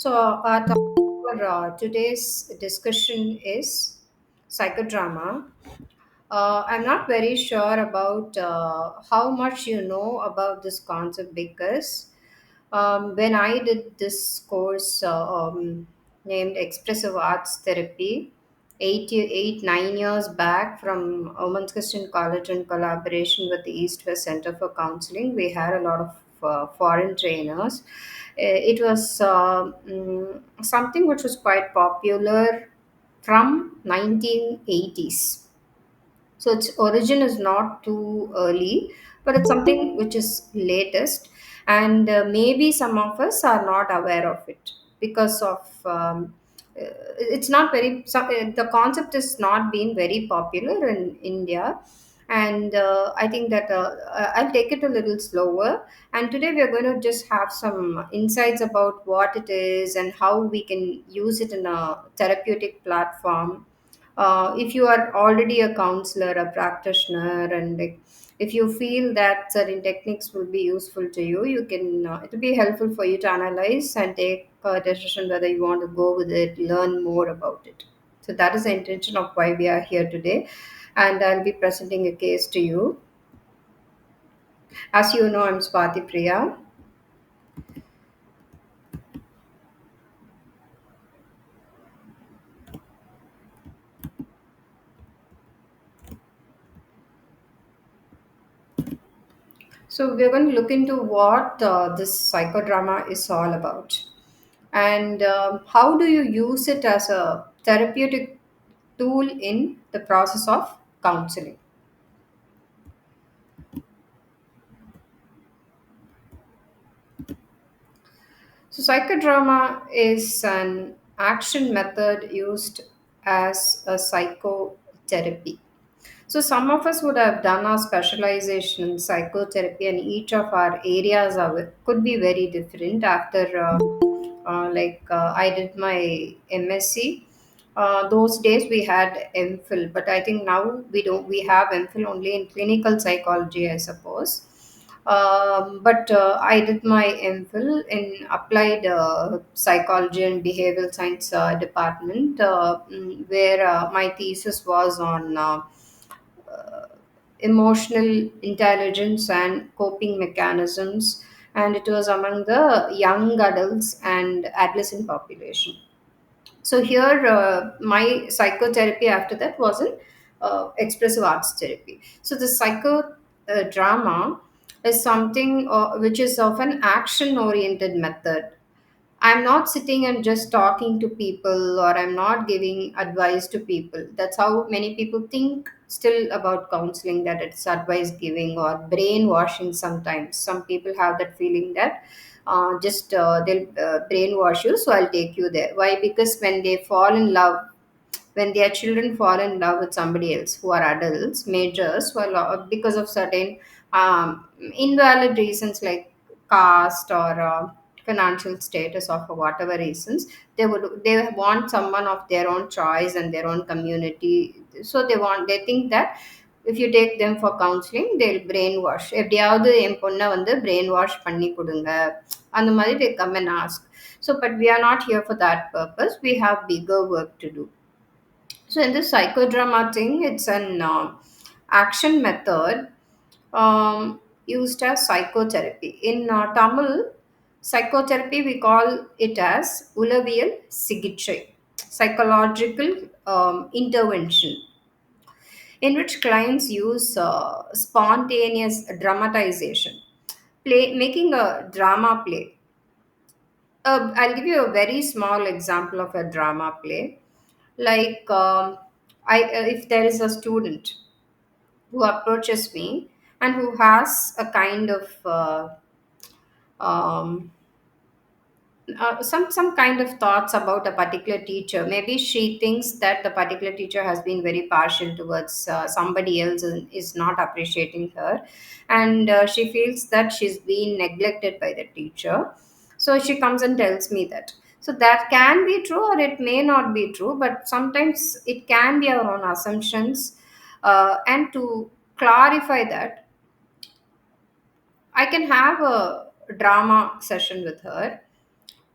Our topic for today's discussion is psychodrama. I'm not very sure about how much you know about this concept because when I did this course named Expressive Arts Therapy, 9 years back from Women's Christian College in collaboration with the East West Center for Counseling, we had a lot of foreign trainers. It was something which was quite popular from 1980s, so its origin is not too early, but it's something which is latest, and maybe some of us are not aware of it because of it's not very. The concept is not being very popular in India, and I think that I'll take it a little slower. And today we are going to just have some insights about what it is and how we can use it in a therapeutic platform. If you are already a counselor, a practitioner, and like, if you feel that certain techniques will be useful to you, you can it will be helpful for you to analyze and take a decision whether you want to go with it, learn more about it. So that is the intention of why we are here today, and I'll be presenting a case to you. As you know, I'm Swati Priya. So we're going to look into what this psychodrama is all about, and how do you use it as a therapeutic tool in the process of counseling. So psychodrama is an action method used as a psychotherapy. So some of us would have done our specialization in psychotherapy, and each of our areas could be very different. After I did my MSc. Those days we had MPhil, but I think now we don't. We have MPhil only in clinical psychology, I suppose. But I did my MPhil in applied psychology and behavioral science department, where my thesis was on emotional intelligence and coping mechanisms, and it was among the young adults and adolescent population. So here, my psychotherapy after that was in expressive arts therapy. So the psycho drama is something which is of an action oriented method. I'm not sitting and just talking to people, or I'm not giving advice to people. That's how many people think still about counseling, that it's advice giving or brainwashing sometimes. Some people have that feeling that just they'll brainwash you, so I'll take you there. Why? Because when they fall in love, when their children fall in love with somebody else who are adults, majors, well, because of certain invalid reasons like caste or financial status or for whatever reasons, they want someone of their own choice and their own community. So they think that if you take them for counseling, they'll brainwash. எப்படியாவது என் பொண்ணை வந்து brainwash பண்ணி கொடுங்க அந்த மாதிரி they come and ask. So but we are not here for that purpose. We have bigger work to do. So in this psychodrama thing, it's an action method used as psychotherapy. In Tamil, psychotherapy we call it as ulaviyal sigitchai, psychological intervention, in which clients use spontaneous dramatization, making a drama play. I'll give you a very small example of a drama play. Like, if there is a student who approaches me and who has a kind of um, some kind of thoughts about a particular teacher. Maybe she thinks that the particular teacher has been very partial towards somebody else and is not appreciating her, and she feels that she's been neglected by the teacher. So she comes and tells me that. So that can be true or it may not be true, but sometimes it can be our own assumptions. And to clarify that, I can have a drama session with her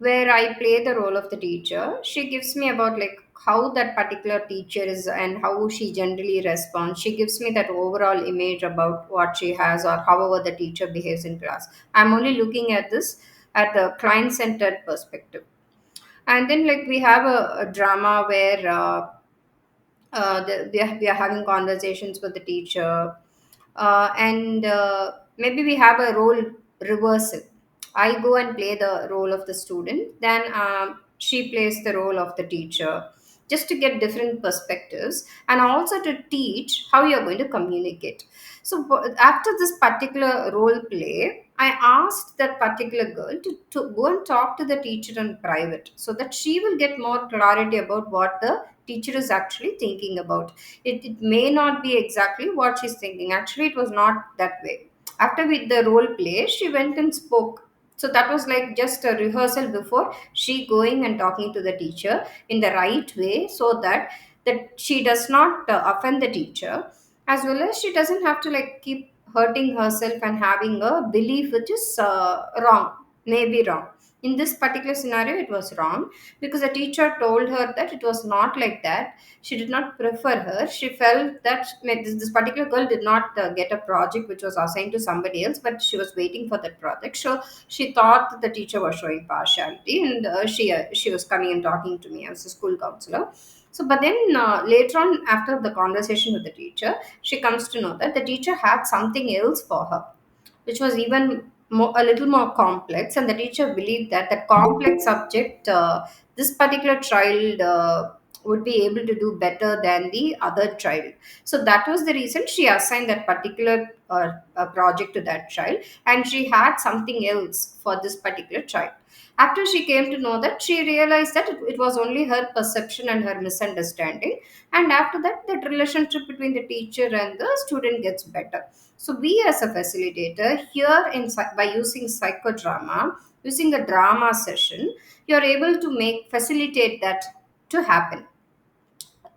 where I play the role of the teacher. She gives me about like how that particular teacher is and how she generally responds. She gives me that overall image about what she has or however the teacher behaves in class. I'm only looking at this at the client centered perspective. And then like we have a drama where we are having conversations with the teacher, and maybe we have a role reversal. I go and play the role of the student, then she plays the role of the teacher, just to get different perspectives and also to teach how you are going to communicate. So after this particular role play, I asked that particular girl to go and talk to the teacher in private so that she will get more clarity about what the teacher is actually thinking about. It may not be exactly what she's thinking. Actually, it was not that way. After the role play, she went and spoke. So that was like just a rehearsal before she going and talking to the teacher in the right way, so that she does not offend the teacher, as well as she doesn't have to like keep hurting herself and having a belief which is wrong, maybe wrong. In this particular scenario, it was wrong because the teacher told her that it was not like that. She did not prefer her. She felt that this particular girl did not get a project which was assigned to somebody else, but she was waiting for that project. So she thought that the teacher was showing partiality, and she was coming and talking to me as a school counselor. So, but then later on, after the conversation with the teacher, she comes to know that the teacher had something else for her, which was even more, a little more complex, and the teacher believed that the complex subject, this particular child would be able to do better than the other child. So that was the reason she assigned that particular project to that child, and she had something else for this particular child. After she came to know that, she realized that it was only her perception and her misunderstanding, and after that, that relationship between the teacher and the student gets better. So we as a facilitator here by using psychodrama, using a drama session, you are able to make facilitate that to happen.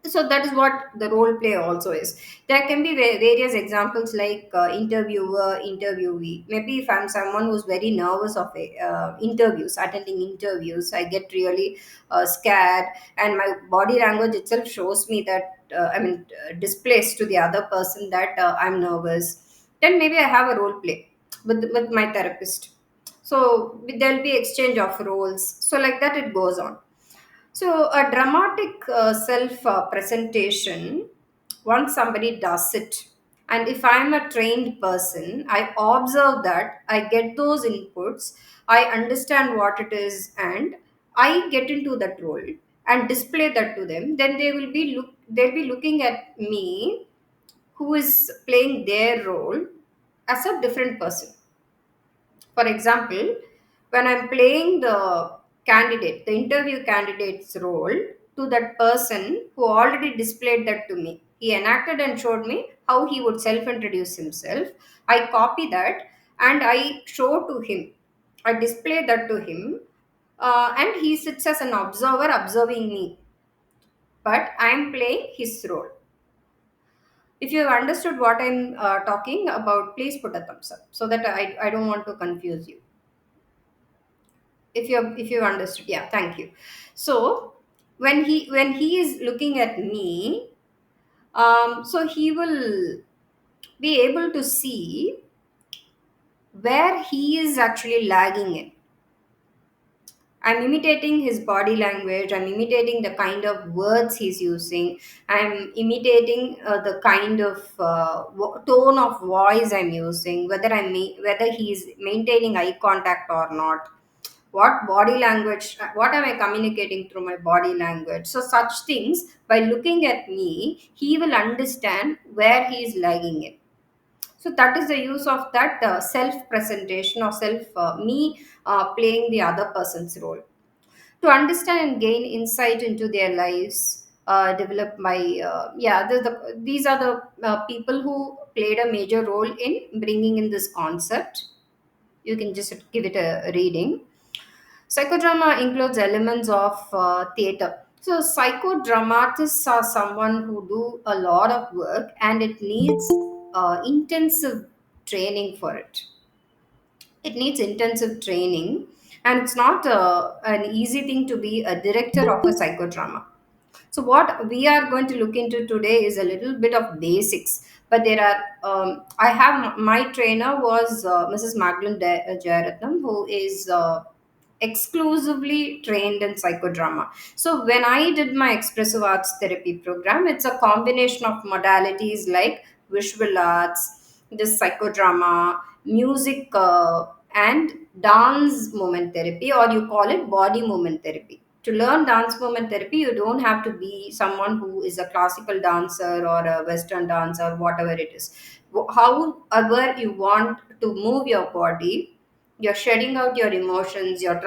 So that is what the role play also is. There can be various examples like interviewer, interviewee. Maybe if I'm someone who's very nervous of interviews, attending interviews, I get really scared, and my body language itself shows me that displays to the other person that I'm nervous. Then maybe I have a role play with my therapist. So there'll be exchange of roles, so like that it goes on. So, a dramatic self presentation, once somebody does it, and if I'm a trained person, I observe that, I get those inputs, I understand what it is, and I get into that role and display that to them, then they'll be looking at me, who is playing their role, as a different person. For example, when I'm playing the interview candidate's role to that person who already displayed that to me, he enacted and showed me how he would self introduce himself. I copy that and I show to him, I display that to him, and he sits as an observer observing me, but I'm playing his role. If you have understood what I'm talking about, please put a thumbs up so that I don't want to confuse you. If you understood, yeah, thank you. So when he is looking at me, so he will be able to see where he is actually lagging in. I'm imitating his body language, I'm imitating the kind of words he's using, I'm imitating the kind of tone of voice I'm using, whether he's maintaining eye contact or not, what body language, what am I communicating through my body language. So such things, by looking at me, he will understand where he is lagging in. So that is the use of that self presentation, or self me playing the other person's role, to understand and gain insight into their lives, develop my these are the people who played a major role in bringing in this concept. You can just give it a reading. Psychodrama includes elements of theater. So, psychodramatists are someone who do a lot of work, and it needs intensive training for it. It needs intensive training, and it's not an easy thing to be a director of a psychodrama. So, what we are going to look into today is a little bit of basics. But there are, I have my trainer was Mrs. Magdalene Jayaratnam, who is exclusively trained in psychodrama. So, when I did my expressive arts therapy program, it's a combination of modalities like visual arts, this psychodrama, music, and dance movement therapy, or you call it body movement therapy. To learn dance movement therapy, you don't have to be someone who is a classical dancer or a western dancer, whatever it is. However you want to move your body, you're shedding out your emotions, you're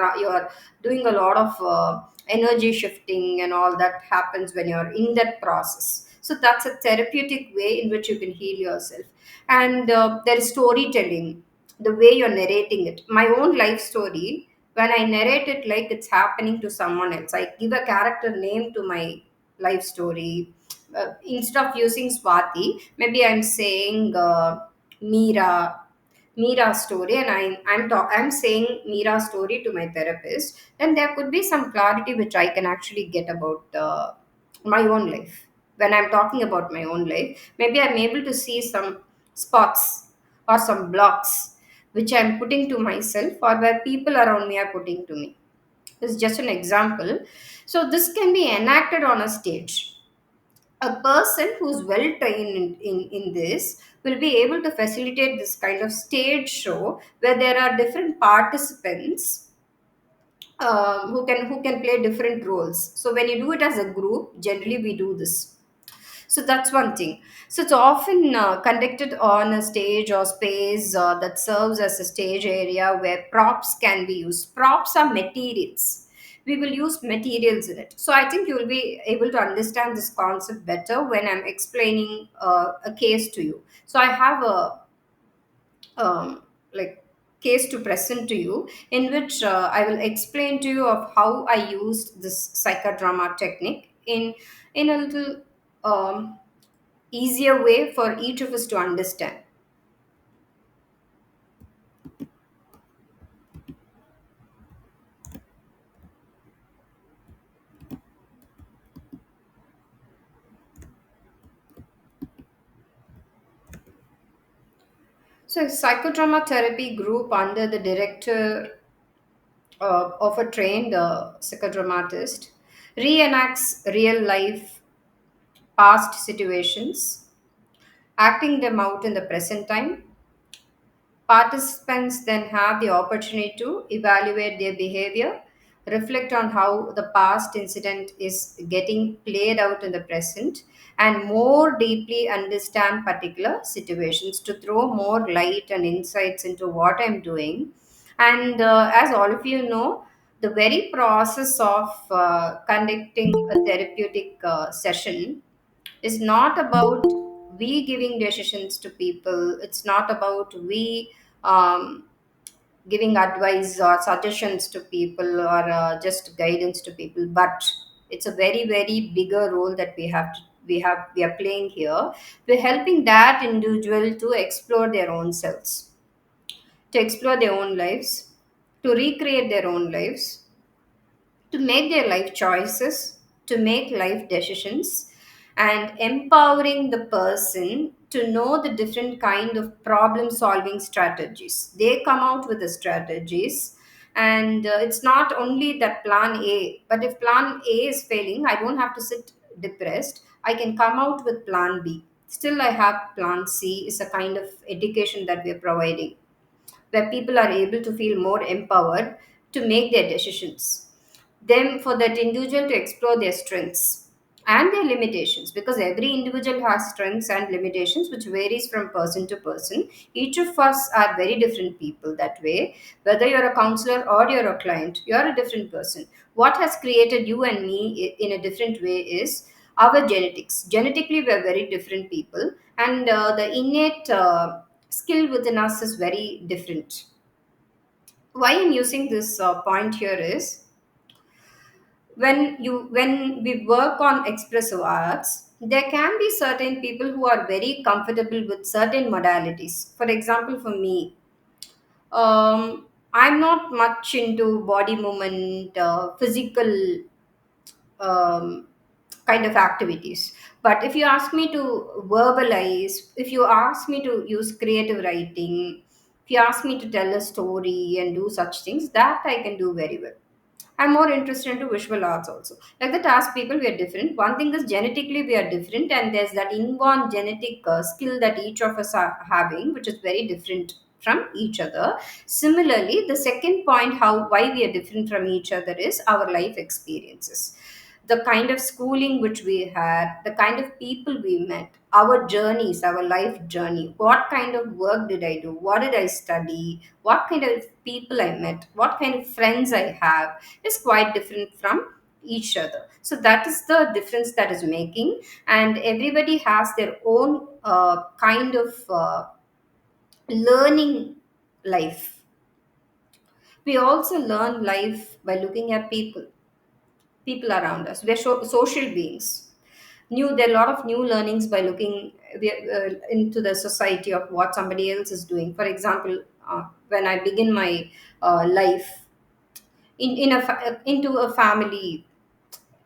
doing a lot of energy shifting, and all that happens when you're in that process. So that's a therapeutic way in which you can heal yourself. And there is storytelling, the way you're narrating it. My own life story, when I narrate it like it's happening to someone else, I give a character name to my life story. Instead of using Swati, maybe I'm saying Meera, Meera's story, and I'm saying Meera's story to my therapist. Then there could be some clarity which I can actually get about my own life. When I'm talking about my own life, maybe I'm able to see some spots or some blocks which I'm putting to myself, or where people around me are putting to me. This is just an example. So this can be enacted on a stage. A person who's well trained in this will be able to facilitate this kind of stage show where there are different participants who can play different roles. So when you do it as a group, generally we do this. So that's one thing. So it's often conducted on a stage or space that serves as a stage area where props can be used. Props are materials. We will use materials in it. So I think you will be able to understand this concept better when I'm explaining a case to you. So I have a like case to present to you, in which I will explain to you of how I used this psychodrama technique in a little easier way for each of us to understand. So, psychodrama therapy group under the director of a trained psychodramatist reenacts real life past situations, acting them out in the present time. Participants then have the opportunity to evaluate their behavior, reflect on how the past incident is getting played out in the present, and more deeply understand particular situations to throw more light and insights into what I'm doing. And as all of you know, the very process of conducting a therapeutic session is not about we giving decisions to people. It's not about we um, giving advice or suggestions to people, or just guidance to people, but it's a very very bigger role that we are playing here. We're helping that individual to explore their own selves, to explore their own lives, to recreate their own lives, to make their life choices, to make life decisions, and empowering the person to know the different kind of problem solving strategies. They come out with the strategies, and it's not only that plan A, but if plan A is failing, I don't have to sit depressed. I can come out with plan B. Still, I have plan C is a kind of education that we are providing, where people are able to feel more empowered to make their decisions. Then, for that individual to explore their strengths and their limitations, because every individual has strengths and limitations which varies from person to person. Each of us are very different people that way. Whether you're a counselor or you're a client, you're a different person. What has created you and me in a different way is our genetics. Genetically, we're very different people, and the innate skill within us is very different. Why I'm using this point here is, when we work on expressive arts, there can be certain people who are very comfortable with certain modalities. For example, for me, I'm not much into body movement, physical um, kind of activities. But if you ask me to verbalize, if you ask me to use creative writing, if you ask me to tell a story and do such things, that I can do very well. I'm more interested into visual arts also. Like the task people, we are different. One thing is genetically we are different, and there's that inborn genetic skill that each of us are having, which is very different from each other. Similarly, the second point, how why we are different from each other is our life experiences, the kind of schooling which we had, the kind of people we met, our journeys, our life journey. What kind of work did I do? What did I study? What kind of people I met? What kind of friends I have is quite different from each other. So that is the difference that is making, and everybody has their own kind of learning life. We also learn life by looking at people around us. We're social beings. New There are a lot of new learnings by looking into the society of what somebody else is doing. For example, when I begin my life into a family,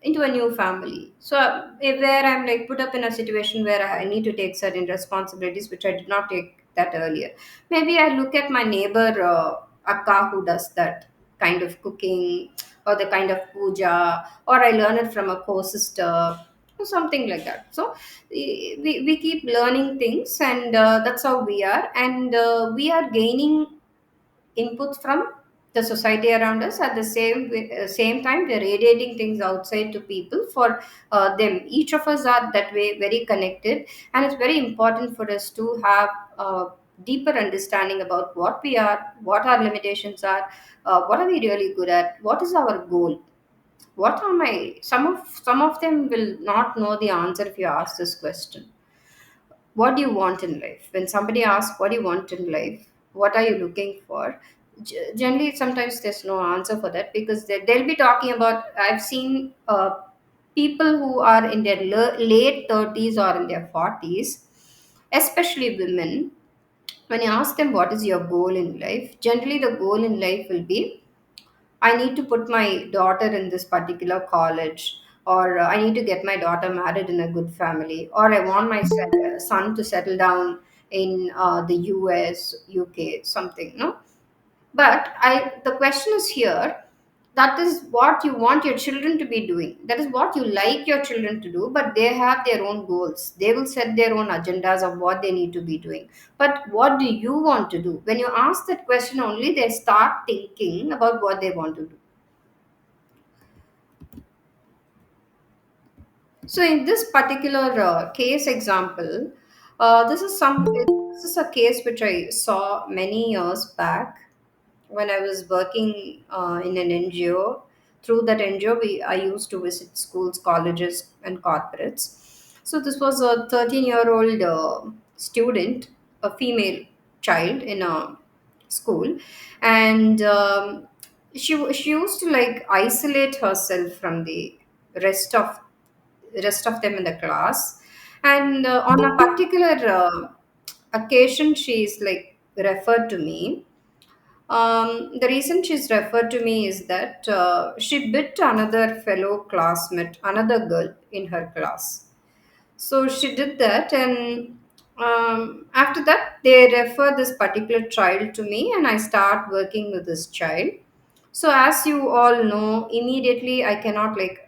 into a new family. So where I'm like put up in a situation where I need to take certain responsibilities which I did not take that earlier. Maybe I look at my neighbor Akka who does that kind of cooking or the kind of puja, or I learn it from a co-sister or something like that. So we keep learning things, and that's how we are, and we are gaining inputs from the society around us. At the same time, we're radiating things outside to people for them. Each of us are that way very connected, and it's very important for us to have a deeper understanding about what we are, what our limitations are, what are we really good at, what is our goal, what are my some of them will not know the answer if you ask this question. What do you want in life? When somebody asks what do you want in life, what are you looking for, generally sometimes there's no answer for that, because they'll be talking about, I've seen people who are in their late 30s or in their 40s, especially women. When you ask them what is your goal in life, generally the goal in life will be, I need to put my daughter in this particular college, or I need to get my daughter married in a good family, or I want my son to settle down in the US, UK, something, no? But the question is here, that is what you want your children to be doing. That is what you like your children to do, but they have their own goals. They will set their own agendas of what they need to be doing. But what do you want to do? When you ask that question, only they start thinking about what they want to do. So in this particular case example, this is a case which I saw many years back when I was working in an NGO. Through that NGO, I used to visit schools, colleges, and corporates. So this was a 13-year-old student, a female child in a school, and she used to like isolate herself from the rest of rest of them in the class. And on a particular occasion, she is like referred to me. The reason she's referred to me is that she bit another fellow classmate, another girl in her class. So she did that, and after that, they refer this particular child to me, and I start working with this child. So, as you all know, immediately I cannot like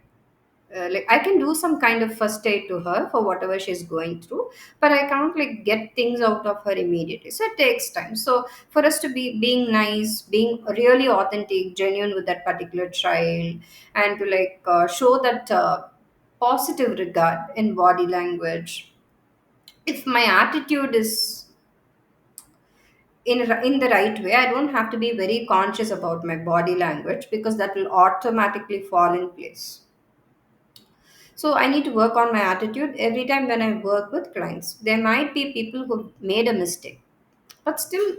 I can do some kind of first aid to her for whatever she's going through, but I can't like get things out of her immediately. So it takes time. So for us to be being nice, being really authentic, genuine with that particular child, and to like show that positive regard in body language. If my attitude is in the right way, I don't have to be very conscious about my body language, because that will automatically fall in place. So I need to work on my attitude every time when I work with clients. There might be people who made a mistake, but still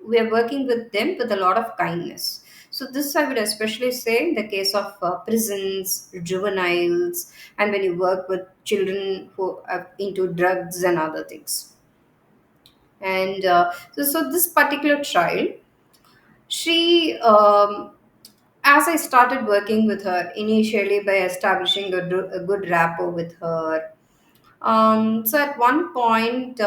we are working with them with a lot of kindness. So this I would especially say in the case of prisons, juveniles, and when you work with children who are into drugs and other things. And so this particular child, She As I started working with her initially by establishing a good rapport with her. So at one point,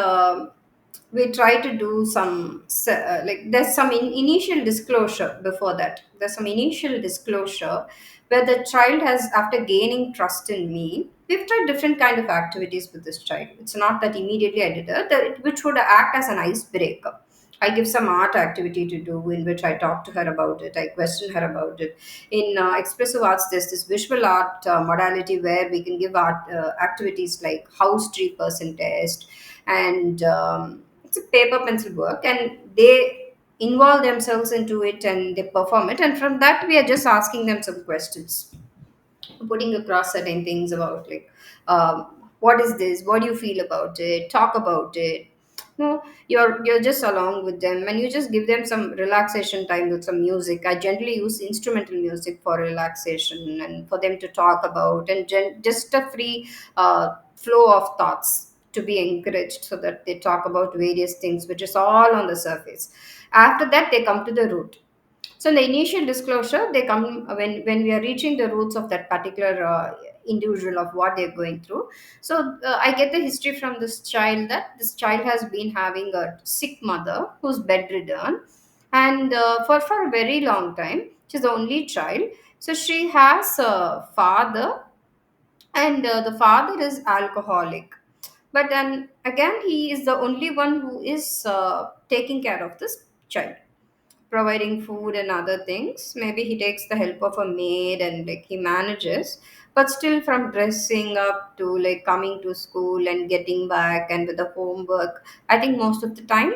we try to do like there's some initial disclosure before that. There's some initial disclosure where the child has, after gaining trust in me, we've tried different kind of activities with this child. It's not that immediately I did it, which would act as an icebreaker. I give some art activity to do in which I talk to her about it. I question her about it. In expressive arts, there's this visual art modality where we can give art activities like house tree person test, and it's a paper pencil work, and they involve themselves into it and they perform it. And from that, we are just asking them some questions, putting across certain things about like what is this, what do you feel about it, talk about it. No, you're just along with them and you just give them some relaxation time with some music. I generally use instrumental music for relaxation and for them to talk about, and just a free flow of thoughts to be encouraged so that they talk about various things which is all on the surface. After that, they come to the root. So in the initial disclosure, they come when we are reaching the roots of that particular individual of what they're going through. So I get the history from this child that this child has been having a sick mother who's bedridden, and for a very long time, she's the only child. So she has a father, and the father is alcoholic. But then again, he is the only one who is taking care of this child, providing food and other things. Maybe he takes the help of a maid and like he manages, but still from dressing up to like coming to school and getting back and with the homework, I think most of the time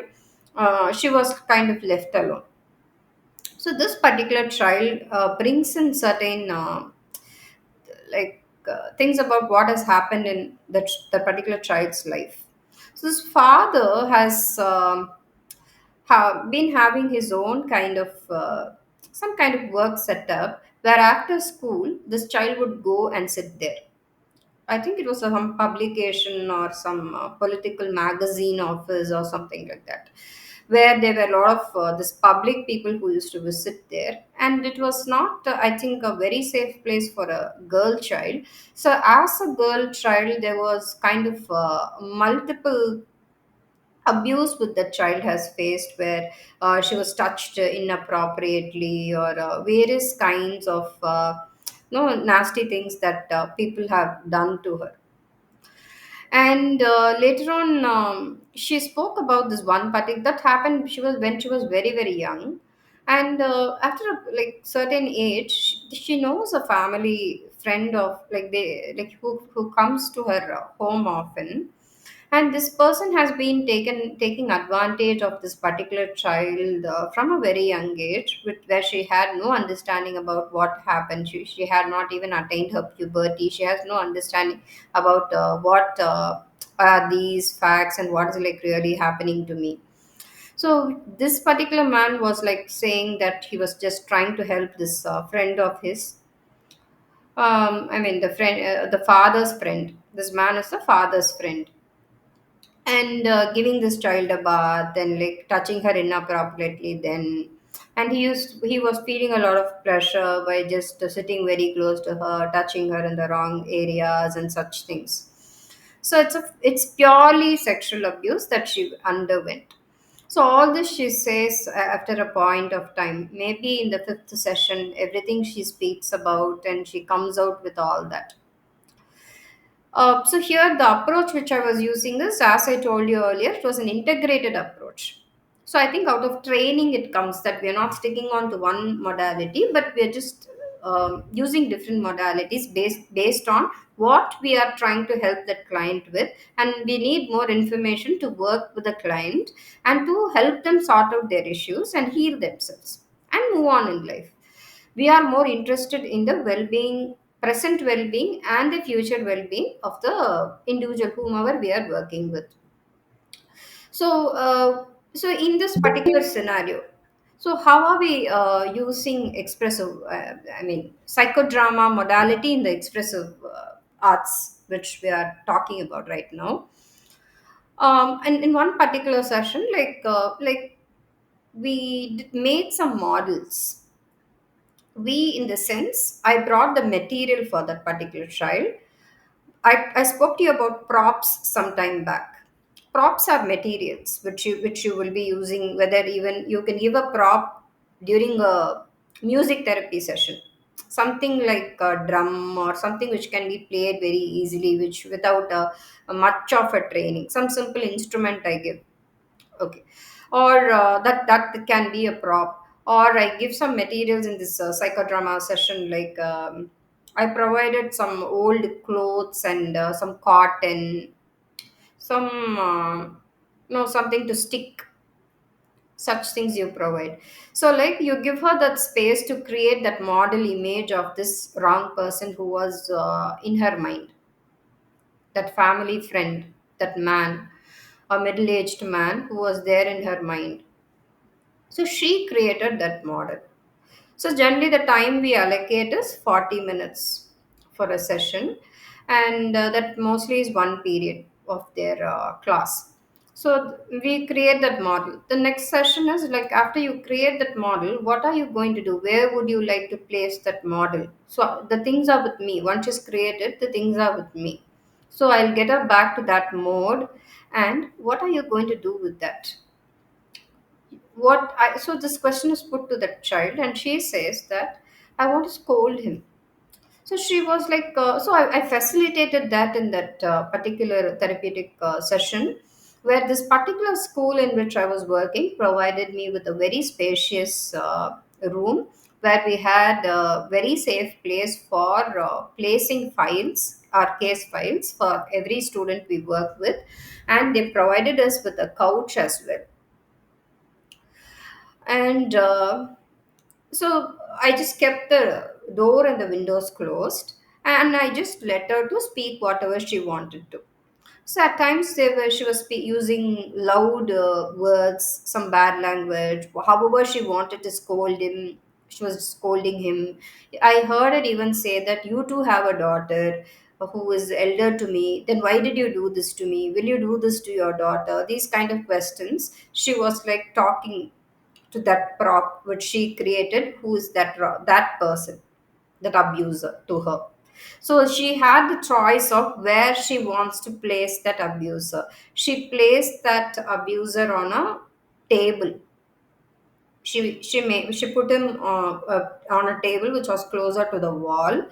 she was kind of left alone. So this particular child brings in certain things about what has happened in the particular child's life. So this father has been having his own kind of some kind of work setup where after school this child would go and sit there. I think it was some publication or some political magazine office or something like that, where there were a lot of this public people who used to visit there, and it was not, I think, a very safe place for a girl child. So as a girl child, there was kind of multiple abuse with the child has faced, where she was touched inappropriately, or various kinds of no nasty things that people have done to her. And later on, she spoke about this one particular that happened. She was when she was very very young, and after a, like certain age, she knows a family friend of like they like who comes to her home often, and this person has been taking advantage of this particular child from a very young age, where she had no understanding about what happened. She had not even attained her puberty. She has no understanding about what are these facts and what is like really happening to me. So this particular man was like saying that he was just trying to help this friend of his. I mean the friend, the father's friend. This man is the father's friend, and giving this child a bath and like touching her inappropriately then. And he was feeling a lot of pleasure by just sitting very close to her, touching her in the wrong areas and such things. So it's purely sexual abuse that she underwent. So all this she says after a point of time, maybe in the fifth session, everything she speaks about and she comes out with all that. So here the approach which I was using is, as I told you earlier, it was an integrated approach. So I think out of training it comes that we are not sticking on to one modality, but we are just using different modalities based on what we are trying to help that client with, and we need more information to work with the client and to help them sort out their issues and heal themselves and move on in life. We are more interested in the well-being, present well-being and the future well-being of the individual whomever we are working with. So so in this particular scenario, so how are we using expressive I mean psychodrama modality in the expressive arts which we are talking about right now. And in one particular session, like made some models. We, in the sense, I brought the material for that particular child. I spoke to you about props some time back. Props are materials which you will be using, whether even you can give a prop during a music therapy session. Something like a drum or something which can be played very easily, which without a much of a training. Some simple instrument I give. Okay. Or that can be a prop. Or I give some materials in this psychodrama session, like I provided some old clothes and some cotton, some something to stick. Such things you provide. So like you give her that space to create that model image of this wrong person who was in her mind, that family friend, that man, a middle-aged man who was there in her mind. So she created that model. So generally the time we allocate is 40 minutes for a session, and that mostly is one period of their class. So we create that model. The next session is like, after you create that model, what are you going to do? Where would you like to place that model? So the things are with me. Once it's created, the things are with me. So I'll get her back to that mode. And what are you going to do with that? So this question is put to that child, and she says that I want to scold him. So she was like, I facilitated that in that particular therapeutic session, where this particular school in which I was working provided me with a very spacious room, where we had a very safe place for placing files, our case files, for every student we work with, and they provided us with a couch as well. And so I just kept the door and the windows closed, and I just let her to speak whatever she wanted to. So at times she was using loud words, some bad language. However, she wanted to scold him. She was scolding him. I heard her even say that you too have a daughter who is elder to me. Then why did you do this to me? Will you do this to your daughter? These kind of questions. She was like talking to that prop which she created, who is that person, that abuser to her. So she had the choice of where she wants to place that abuser. She placed that abuser on a table. She put him on a table which was closer to the wall,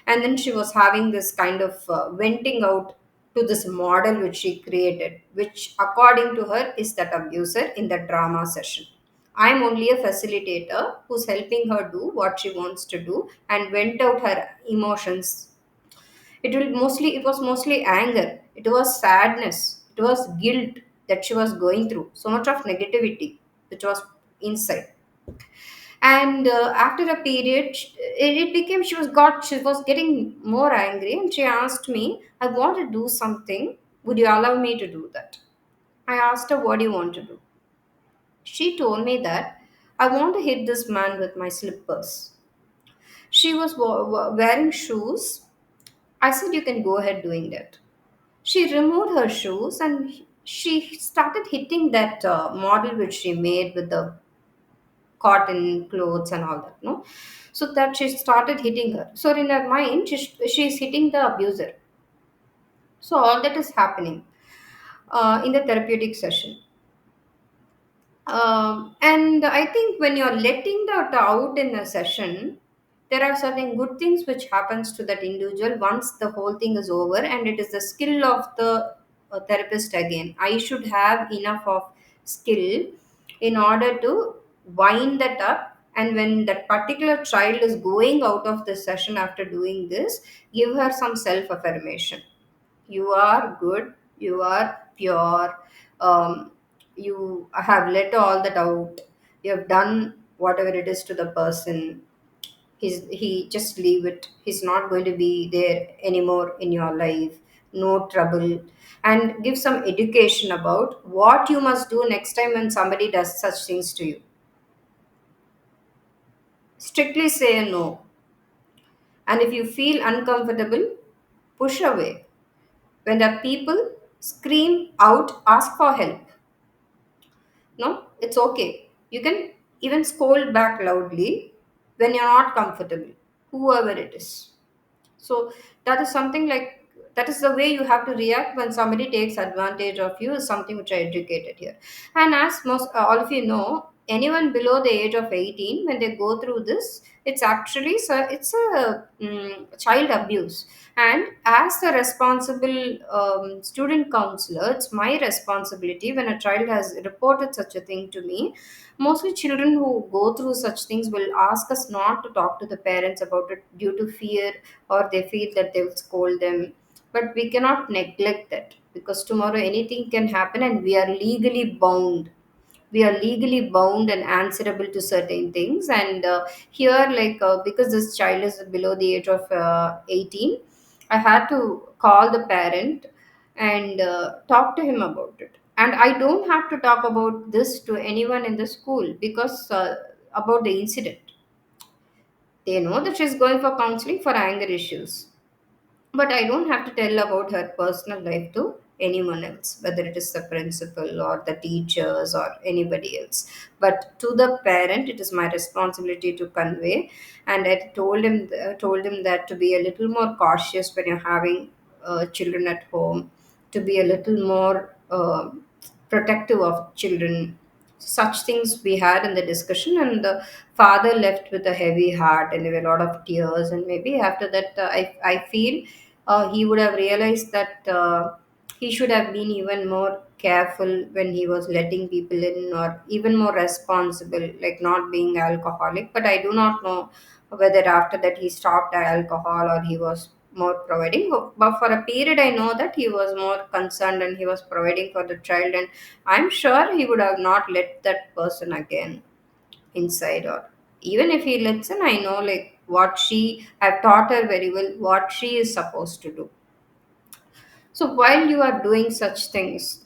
and then she was having this kind of venting out to this model which she created, which according to her is that abuser in the drama session. I'm only a facilitator who's helping her do what she wants to do and vent out her emotions. It was mostly anger, it was sadness, it was guilt that she was going through, so much of negativity which was inside. And after a period, it became, she was getting more angry, and she asked me, I want to do something, would you allow me to do that? I asked her, what do you want to do? She told me that I want to hit this man with my slippers. She was wearing shoes. I said, you can go ahead doing that. She removed her shoes and she started hitting that model which she made with the cotton clothes and all that, no? So that she started hitting her. So in her mind, she's hitting the abuser. So all that is happening in the therapeutic session. And I think when you're letting that out in a session, there are certain good things which happens to that individual once the whole thing is over, and it is the skill of the therapist again. I should have enough of skill in order to wind that up, and when that particular child is going out of the session after doing this, give her some self affirmation. You are good, you are pure, you have let all that out, you have done whatever it is to the person. He just leave it, he's not going to be there anymore in your life, no trouble. And give some education about what you must do next time when somebody does such things to you. Strictly say no, and if you feel uncomfortable, push away. When the people scream out, ask for help. No, it's okay. You can even scold back loudly when you're not comfortable, whoever it is. So that is something like, that is the way you have to react when somebody takes advantage of you, is something which I educated here. And as most all of you know, anyone below the age of 18, when they go through this, it's actually, so it's a child abuse. And as the responsible student counselor, it's my responsibility, when a child has reported such a thing to me, mostly children who go through such things will ask us not to talk to the parents about it due to fear, or they feel that they will scold them. But we cannot neglect that, because tomorrow anything can happen, and we are legally bound and answerable to certain things. And here, like, because this child is below the age of 18, I had to call the parent and talk to him about it. And I don't have to talk about this to anyone in the school, because about the incident, they know that she's going for counseling for anger issues, but I don't have to tell about her personal life to anyone else, whether it is the principal or the teachers or anybody else. But to the parent, it is my responsibility to convey. And I told him that to be a little more cautious when you're having children at home, to be a little more protective of children. Such things we had in the discussion, and the father left with a heavy heart and a lot of tears. And maybe after that, I feel he would have realized that he should have been even more careful when he was letting people in, or even more responsible, like not being alcoholic. But I do not know whether after that he stopped alcohol or he was more providing. But for a period, I know that he was more concerned and he was providing for the child. And I'm sure he would have not let that person again inside. Or even if he lets in, I know, like, what she, I've taught her very well what she is supposed to do. So while you are doing such things,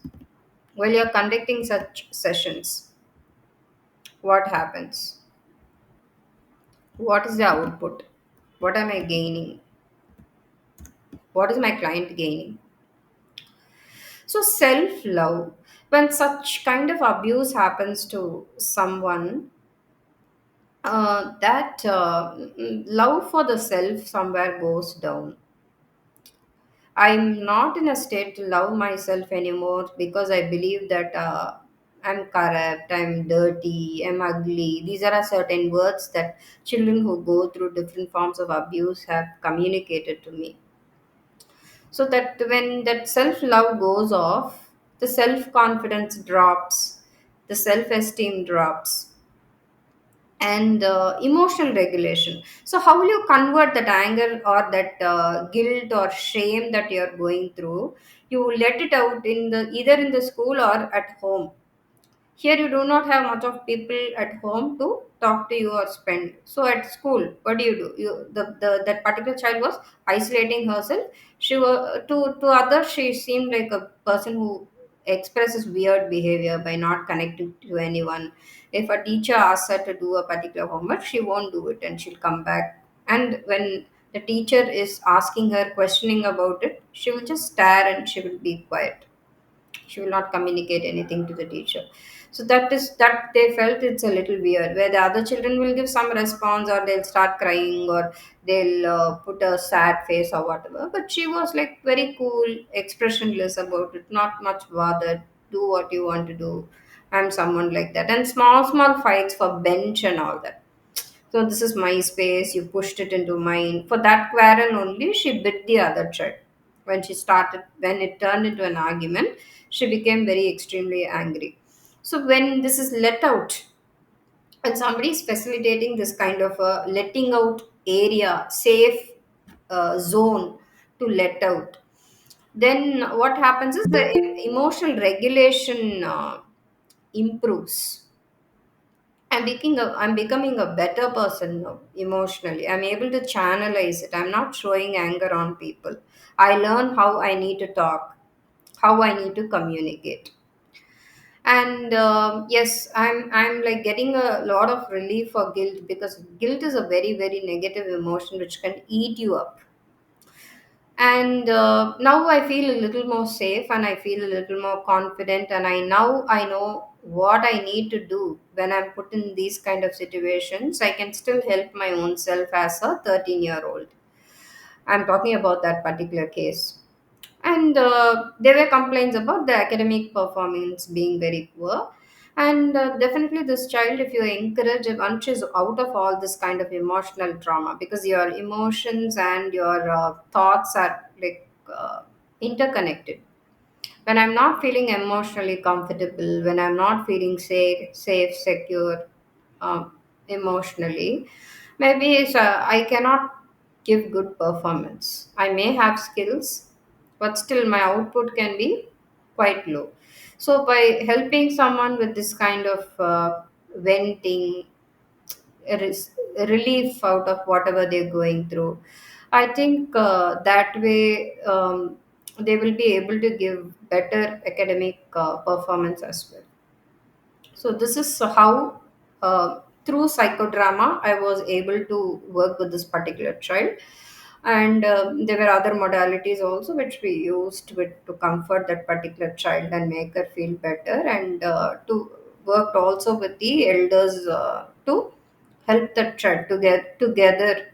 while you're conducting such sessions, what happens? What is the output? What am I gaining? What is my client gaining? So self love, when such kind of abuse happens to someone, that love for the self somewhere goes down. I'm not in a state to love myself anymore, because I believe that I'm corrupt, I'm dirty, I'm ugly. These are a certain words that children who go through different forms of abuse have communicated to me. So that when that self love goes off, the self confidence drops, the self esteem drops, and emotional regulation. So how will you convert that anger or that guilt or shame that you're going through? You let it out in the, either in the school or at home. Here you do not have much of people at home to talk to you or spend. So at school, what do? The that particular child was isolating herself. She was to others, she seemed like a person who expresses weird behavior by not connecting to anyone. If a teacher asks her to do a particular homework, she won't do it and she'll come back. And when the teacher is asking her, questioning about it, she will just stare and she will be quiet. She will not communicate anything to the teacher. So that is that they felt it's a little weird, where the other children will give some response, or they'll start crying, or they'll put a sad face or whatever. But she was like very cool, expressionless about it, not much bothered. Do what you want to do. I'm someone like that. And small fights for bench and all that. So this is my space. You pushed it into mine. For that quarrel only, she bit the other child. When it turned into an argument, she became very extremely angry. So when this is let out, when somebody is facilitating this kind of a letting out area, safe zone to let out, then what happens is the emotional regulation improves. I'm becoming a better person now emotionally. I'm able to channelize it. I'm not showing anger on people. I learn how I need to talk, how I need to communicate. And yes, I'm like getting a lot of relief for guilt, because guilt is a very very negative emotion which can eat you up. And now I feel a little more safe, and I feel a little more confident, and I know what I need to do when I'm put in these kind of situations. I can still help my own self as a 13-year-old. I'm talking about that particular case. And there were complaints about the academic performance being very poor. And definitely, this child, if you encourage, once she's out of all this kind of emotional trauma, because your emotions and your thoughts are like interconnected. When I'm not feeling emotionally comfortable, when I'm not feeling safe, secure, um, emotionally, maybe I cannot give good performance. I may have skills, but still my output can be quite low. So by helping someone with this kind of venting, relief out of whatever they're going through, I think that way they will be able to give better academic performance as well. So this is how, through psychodrama, I was able to work with this particular child, and there were other modalities also which we used to comfort that particular child and make her feel better, and to worked also with the elders to help that child to get together.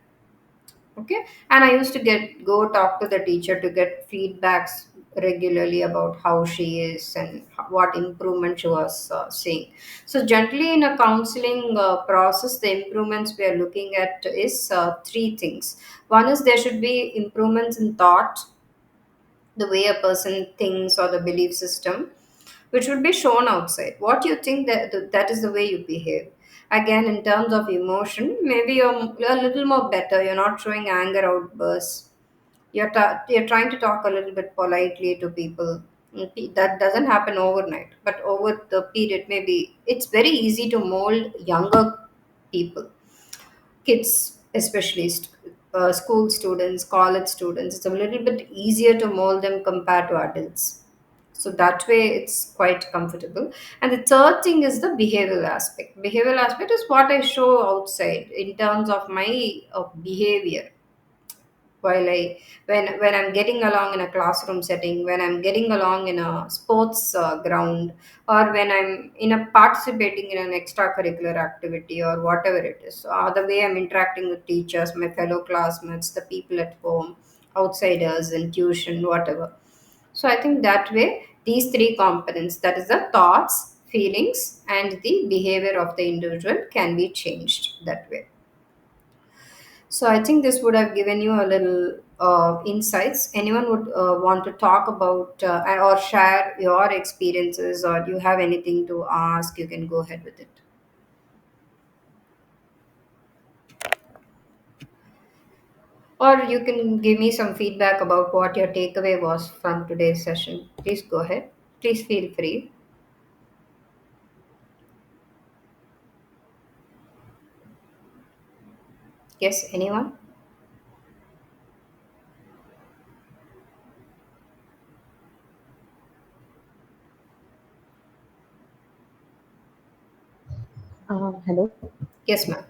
Okay. And I used to get go talk to the teacher to get feedbacks regularly about how she is and what improvement she was seeing. So generally in a counseling process, the improvements we are looking at is three things. One is there should be improvements in thought, the way a person thinks or the belief system, which would be shown outside. What you think, that is the way you behave. Again, in terms of emotion, maybe you're a little more better. You're not showing anger outbursts. You're trying to talk a little bit politely to people. That doesn't happen overnight, but over the period, maybe it's very easy to mold younger people, kids, especially school students, college students. It's a little bit easier to mold them compared to adults. So that way it's quite comfortable. And the third thing is the behavioral aspect. Behavioral aspect is what I show outside in terms of my behavior, while I when I'm getting along in a classroom setting, when I'm getting along in a sports ground, or when I'm in a participating in an extracurricular activity or whatever it is, the way I'm interacting with teachers, my fellow classmates, the people at home, outsiders in tuition, whatever. So I think that way these three components, that is the thoughts, feelings, and the behavior of the individual, can be changed that way. So I think this would have given you a little insights. Anyone would want to talk about or share your experiences, or you have anything to ask, you can go ahead with it. Or you can give me some feedback about what your takeaway was from today's session. Please go ahead. Please feel free. Yes, anyone? Hello, Yes, ma'am.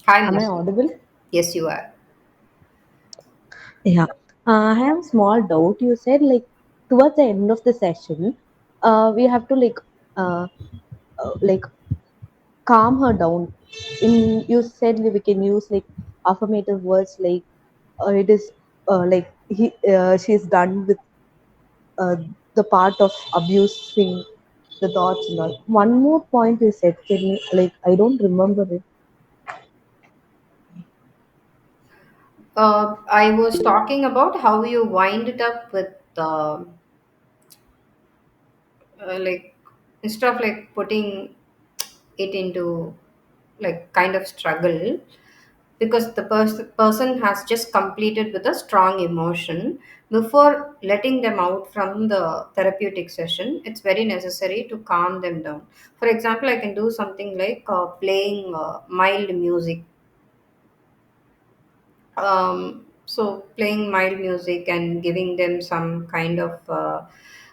Hi, am I ma'am. audible? Yes, you are. Yeah. I have a small doubt. You said like towards the end of the session, we have to like calm her down. In you said we can use like affirmative words like it is she's done with uh, the part of abusing the thoughts and all. One more point you said, can you like I don't remember it. I was talking about how you wind it up with like, instead of like putting it into like kind of struggle, because the person has just completed with a strong emotion. Before letting them out from the therapeutic session, it's very necessary to calm them down. For example, I can do something like playing mild music. So playing mild music and giving them some kind of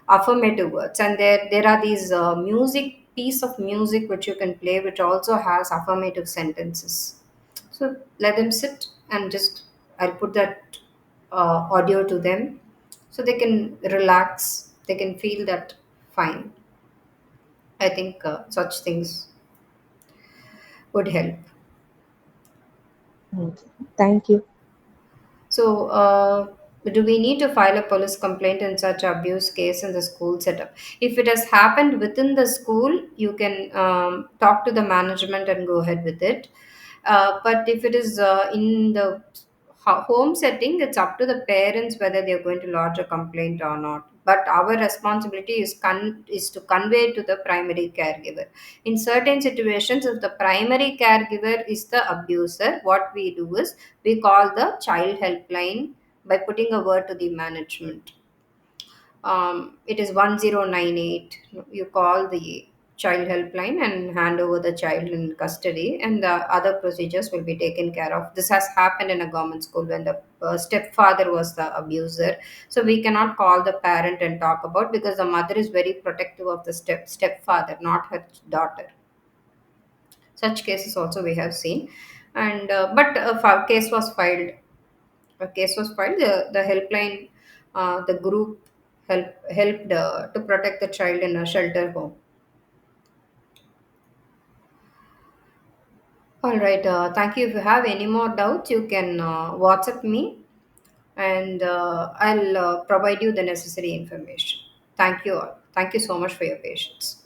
affirmative words, and there are these music piece of music which you can play, which also has affirmative sentences. So let them sit and just I'll put that audio to them so they can relax, they can feel that fine. I think such things would help. Mm. Thank you. So, do we need to file a police complaint in such abuse case in the school setup? If it has happened within the school, you can talk to the management and go ahead with it. But if it is in the home setting, it's up to the parents whether they're going to lodge a complaint or not. But our responsibility is to convey to the primary caregiver. In certain situations, if the primary caregiver is the abuser, what we do is we call the child helpline by putting a word to the management. It is 1098. You call the child helpline and hand over the child in custody, and the other procedures will be taken care of. This has happened in a government school when the stepfather was the abuser. So we cannot call the parent and talk about, because the mother is very protective of the stepfather, not her daughter. Such cases also we have seen, and but a case was filed. A case was filed. The helpline, the group helped to protect the child in a shelter home. All right. Thank you. If you have any more doubts, you can WhatsApp me, and I'll provide you the necessary information. Thank you all. Thank you so much for your patience.